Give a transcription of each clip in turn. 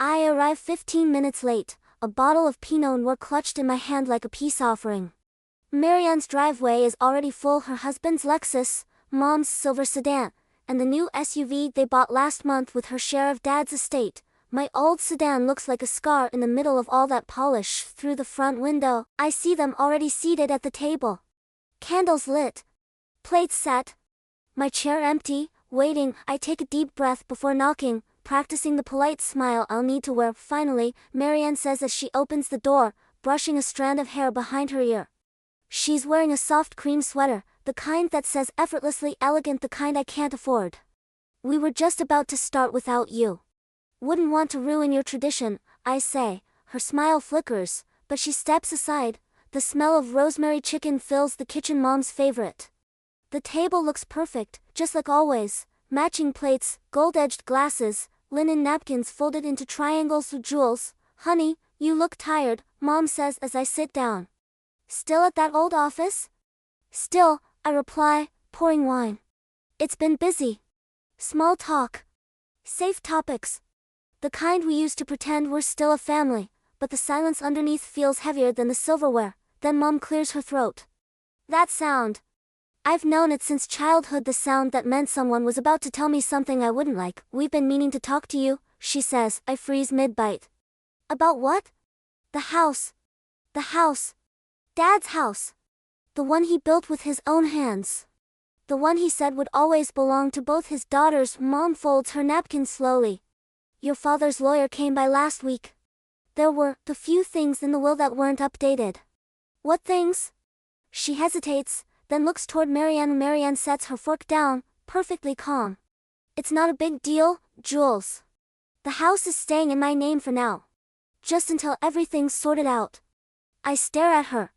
I arrive 15 minutes late, a bottle of Pinot Noir clutched in my hand like a peace offering. Marianne's driveway is already full. Her husband's Lexus, Mom's silver sedan, and the new SUV they bought last month with her share of Dad's estate. My old sedan looks like a scar in the middle of all that polish. Through the front window, I see them already seated at the table. Candles lit. Plates set. My chair empty, waiting. I take a deep breath before knocking, practicing the polite smile I'll need to wear. Finally, Marianne says as she opens the door, brushing a strand of hair behind her ear. She's wearing a soft cream sweater, the kind that says effortlessly elegant, the kind I can't afford. We were just about to start without you. Wouldn't want to ruin your tradition, I say. Her smile flickers, but she steps aside. The smell of rosemary chicken fills the kitchen. Mom's favorite. The table looks perfect, just like always. Matching plates, gold-edged glasses, linen napkins folded into triangles. Jules, honey, you look tired, Mom says as I sit down. Still at that old office? Still, I reply, pouring wine. It's been busy. Small talk. Safe topics. The kind we used to pretend we're still a family, but the silence underneath feels heavier than the silverware. Then Mom clears her throat. That sound. I've known it since childhood, the sound that meant someone was about to tell me something I wouldn't like. We've been meaning to talk to you, she says. I freeze mid-bite. About what? The house. The house. Dad's house. The one he built with his own hands. The one he said would always belong to both his daughters. Mom folds her napkin slowly. Your father's lawyer came by last week. There were the few things in the will that weren't updated. What things? She hesitates, then looks toward Marianne. Marianne sets her fork down, perfectly calm. It's not a big deal, Jules. The house is staying in my name for now. Just until everything's sorted out. I stare at her.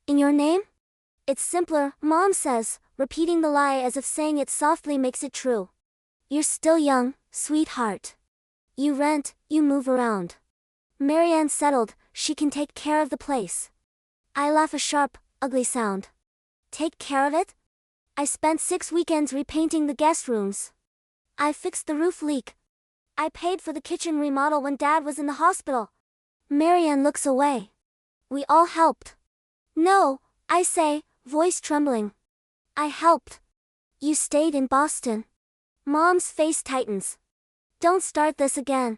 In your name? It's simpler, Mom says, repeating the lie as if saying it softly makes it true. You're still young, sweetheart. You rent, you move around. Marianne's settled, she can take care of the place. I laugh, a sharp, ugly sound. Take care of it? I spent 6 weekends repainting the guest rooms. I fixed the roof leak. I paid for the kitchen remodel when Dad was in the hospital. Marianne looks away. We all helped. No, I say, voice trembling. I helped. You stayed in Boston. Mom's face tightens. Don't start this again.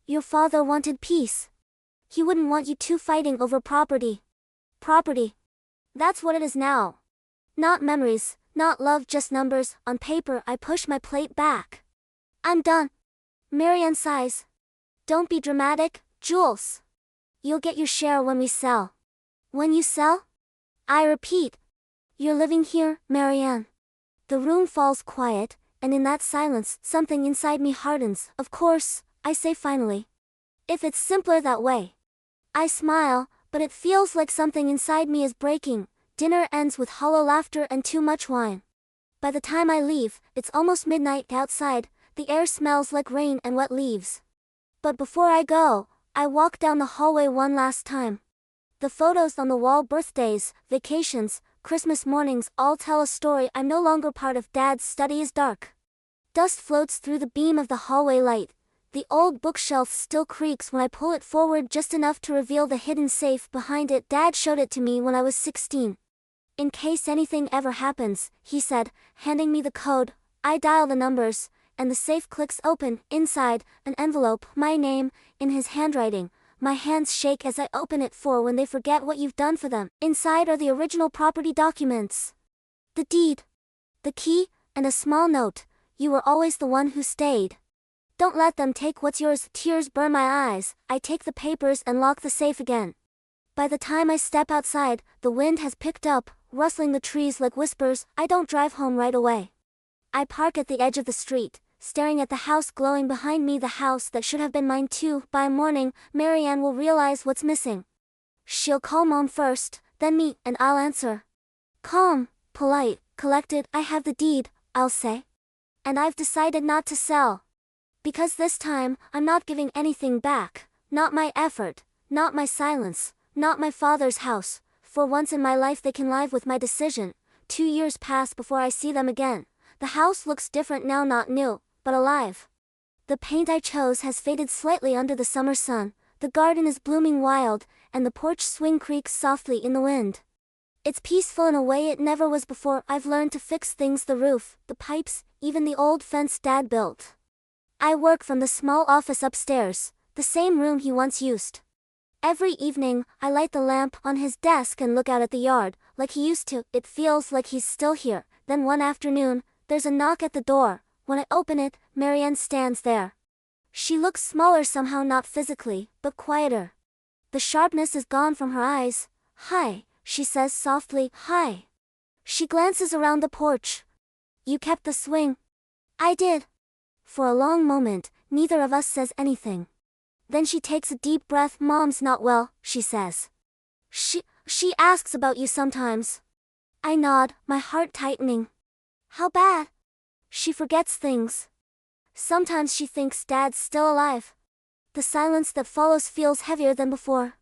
Your father wanted peace. He wouldn't want you two fighting over property. Property. That's what it is now. Not memories, not love, just numbers. On paper. I push my plate back. I'm done. Marianne sighs. Don't be dramatic, Jules. You'll get your share when we sell. When you sell? I repeat. You're living here, Marianne. The room falls quiet, and in that silence, something inside me hardens. Of course, I say finally. If it's simpler that way. I smile, but it feels like something inside me is breaking. Dinner ends with hollow laughter and too much wine. By the time I leave, it's almost midnight outside. The air smells like rain and wet leaves. But before I go, I walk down the hallway one last time. The photos on the wall, birthdays, vacations, Christmas mornings, all tell a story. I'm no longer part of. Dad's study is dark. Dust floats through the beam of the hallway light. The old bookshelf still creaks when I pull it forward just enough to reveal the hidden safe behind it. Dad showed it to me when I was 16. In case anything ever happens, he said, handing me the code. I dial the numbers, and the safe clicks open. Inside, an envelope, my name, in his handwriting. My hands shake as I open it. For when they forget what you've done for them. Inside are the original property documents. The deed. The key, and a small note. You were always the one who stayed. Don't let them take what's yours. Tears burn my eyes. I take the papers and lock the safe again. By the time I step outside, the wind has picked up, rustling the trees like whispers. I don't drive home right away. I park at the edge of the street, staring at the house glowing behind me, the house that should have been mine too. By morning, Marianne will realize what's missing. She'll call Mom first, then me, and I'll answer. Calm, polite, collected. I have the deed, I'll say. And I've decided not to sell. Because this time, I'm not giving anything back. Not my effort, not my silence, not my father's house. For once in my life they can live with my decision. 2 years pass before I see them again. The house looks different now, not new, but alive. The paint I chose has faded slightly under the summer sun, the garden is blooming wild, and the porch swing creaks softly in the wind. It's peaceful in a way it never was before. I've learned to fix things: the roof, the pipes, even the old fence Dad built. I work from the small office upstairs, the same room he once used. Every evening, I light the lamp on his desk and look out at the yard, like he used to. It feels like he's still here. Then one afternoon, there's a knock at the door. When I open it, Marianne stands there. She looks smaller somehow, not physically, but quieter. The sharpness is gone from her eyes. "Hi," she says softly. "Hi." She glances around the porch. "You kept the swing?" "I did." For a long moment, neither of us says anything. Then she takes a deep breath. "Mom's not well," she says. She asks about you sometimes." I nod, my heart tightening. "How bad?" "She forgets things. Sometimes she thinks Dad's still alive." The silence that follows feels heavier than before.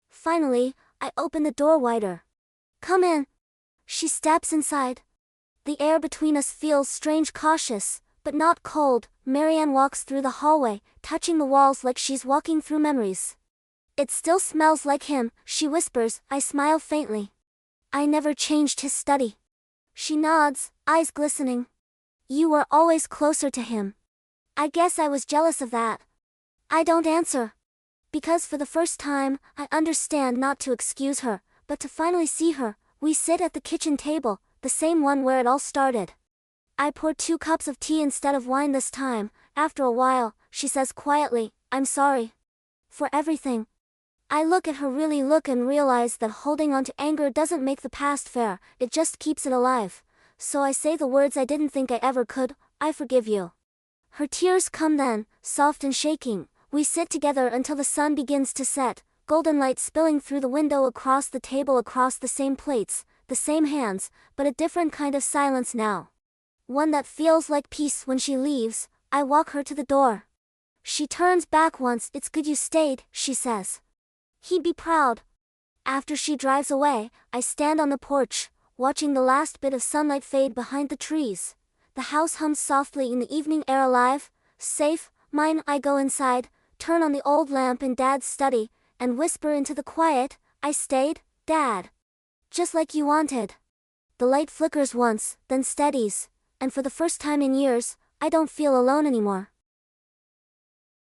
Finally, I open the door wider. "Come in." She steps inside. The air between us feels strange, cautious, but not cold. Marianne walks through the hallway, touching the walls like she's walking through memories. "It still smells like him," she whispers. I smile faintly. "I never changed his study." She nods, eyes glistening. "You were always closer to him." "I guess I was jealous of that." I don't answer. Because for the first time, I understand, not to excuse her, but to finally see her. We sit at the kitchen table, the same one where it all started. I pour 2 cups of tea instead of wine this time. After a while, she says quietly, "I'm sorry. For everything." I look at her, really look, and realize that holding on to anger doesn't make the past fair, it just keeps it alive. So I say the words I didn't think I ever could: "I forgive you." Her tears come then, soft and shaking. We sit together until the sun begins to set, golden light spilling through the window, across the table, across the same plates, the same hands, but a different kind of silence now. One that feels like peace. When she leaves, I walk her to the door. She turns back once. "It's good you stayed," she says. "He'd be proud." After she drives away, I stand on the porch, watching the last bit of sunlight fade behind the trees. The house hums softly in the evening air, alive, safe, mine. I go inside, turn on the old lamp in Dad's study, and whisper into the quiet, "I stayed, Dad. Just like you wanted." The light flickers once, then steadies, and for the first time in years, I don't feel alone anymore.